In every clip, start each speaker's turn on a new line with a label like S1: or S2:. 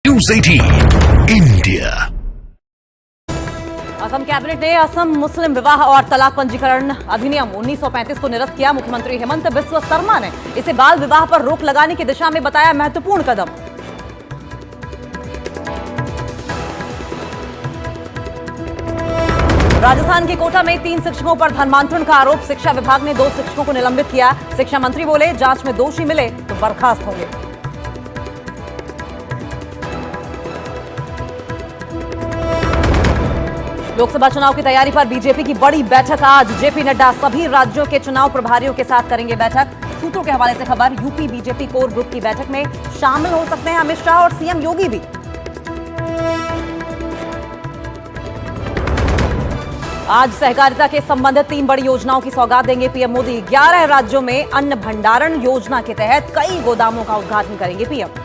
S1: News 18 India.
S2: Assam cabinet ने असम मुस्लिम विवाह और तलाक पंजीकरण अधिनियम 1935 को निरस्त किया। मुख्यमंत्री हेमंत बिस्वा शर्मा ने इसे बाल विवाह पर रोक लगाने की दिशा में बताया महत्वपूर्ण कदम। राजस्थान के कोटा में 3 शिक्षकों पर धर्मांतरण का आरोप। शिक्षा विभाग ने 2 शिक्षकों को निलंबित किया। शिक्षा मंत्री बोले, जांच में दोषी मिले तो बर्खास्त होंगे। लोकसभा चुनाव की तैयारी पर बीजेपी की बड़ी बैठक आज। जेपी नड्डा सभी राज्यों के चुनाव प्रभारियों के साथ करेंगे बैठक। सूत्रों के हवाले से खबर, यूपी बीजेपी कोर ग्रुप की बैठक में शामिल हो सकते हैं अमित शाह और सीएम योगी भी। आज सहकारिता के संबंधित 3 बड़ी योजनाओं की सौगात देंगे पीएम मोदी। 11 राज्यों में अन्न भंडारण योजना के तहत कई गोदामों का उद्घाटन करेंगे पीएम।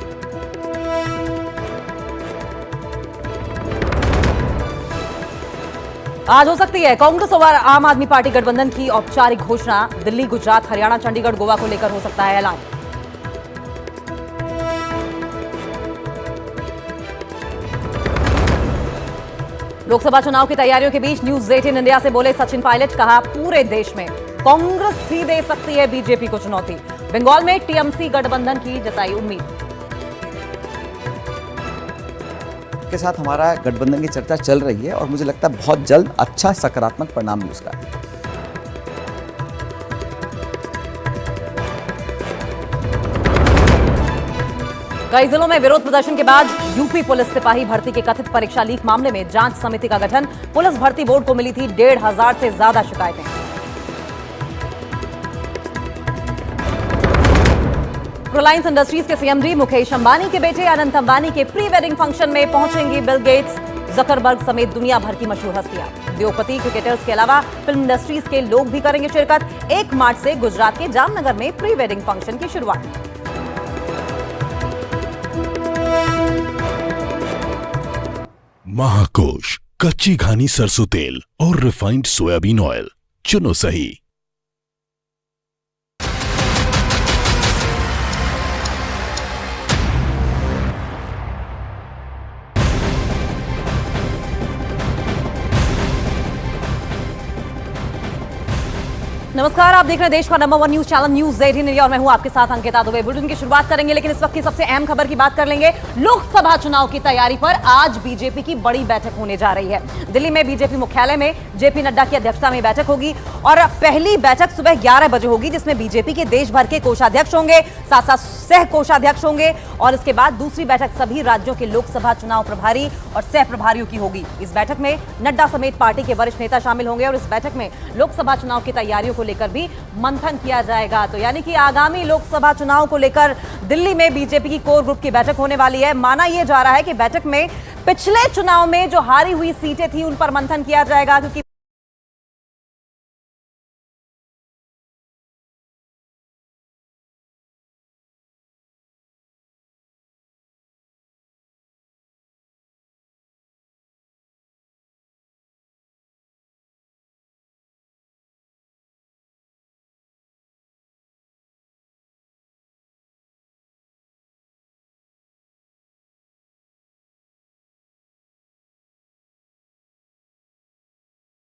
S2: आज हो सकती है कांग्रेस और आम आदमी पार्टी गठबंधन की औपचारिक घोषणा। दिल्ली, गुजरात, हरियाणा, चंडीगढ़, गोवा को लेकर हो सकता है ऐलान। लोकसभा चुनाव की तैयारियों के बीच न्यूज़ 18 इंडिया से बोले सचिन पायलट, कहा पूरे देश में कांग्रेस ही दे सकती है बीजेपी को चुनौती। बंगाल में टीएमसी गठबंधन की जताई उम्मीद।
S3: के साथ हमारा गठबंधन की चर्चा चल रही है और मुझे लगता है बहुत जल्द अच्छा सकारात्मक परिणाम भी उसका है।
S2: कई जिलों में विरोध प्रदर्शन के बाद यूपी पुलिस सिपाही भर्ती के कथित परीक्षा लीक मामले में जांच समिति का गठन। पुलिस भर्ती बोर्ड को मिली थी 1,500 से ज्यादा शिकायतें। रिलायंस इंडस्ट्रीज के सीएमडी मुकेश अंबानी के बेटे अनंत अंबानी के प्री वेडिंग फंक्शन में पहुंचेंगी बिल गेट्स, जकरबर्ग समेत दुनिया भर की मशहूर हस्तियां। उद्योगपति, क्रिकेटर्स के अलावा फिल्म इंडस्ट्रीज के लोग भी करेंगे शिरकत। 1 मार्च से गुजरात के जामनगर में प्री वेडिंग फंक्शन की शुरुआत।
S1: महाकोश, कच्ची घानी सरसों तेल और रिफाइंड सोयाबीन ऑयल चुनो सही।
S2: नमस्कार, आप देख रहे हैं देश का number 1 news channel news 18 India और मैं हूं आपके साथ अंकिता दुबे। बुलेटिन की शुरुआत करेंगे, लेकिन इस वक्त की सबसे अहम खबर की बात कर लेंगे। लोकसभा चुनाव की तैयारी पर आज बीजेपी की बड़ी बैठक होने जा रही है। दिल्ली में बीजेपी मुख्यालय में जेपी नड्डा की अध्यक्षता में बैठक होगी और पहली बैठक सुबह 11 बजे होगी, जिसमें बीजेपी के देश भर के कोषाध्यक्ष होंगे, साथ साथ सह कोषाध्यक्ष होंगे और इसके बाद दूसरी बैठक सभी राज्यों के लोकसभा चुनाव प्रभारी और सह प्रभारियों की होगी। इस बैठक में नड्डा समेत पार्टी के वरिष्ठ नेता शामिल होंगे और इस बैठक में लोकसभा चुनाव की तैयारियों को लेकर भी मंथन किया जाएगा। तो यानी कि आगामी लोकसभा चुनाव को लेकर दिल्ली में बीजेपी की कोर ग्रुप की बैठक होने वाली है। माना यह जा रहा है कि बैठक में पिछले चुनाव में जो हारी हुई सीटें थी उन पर मंथन किया जाएगा, क्योंकि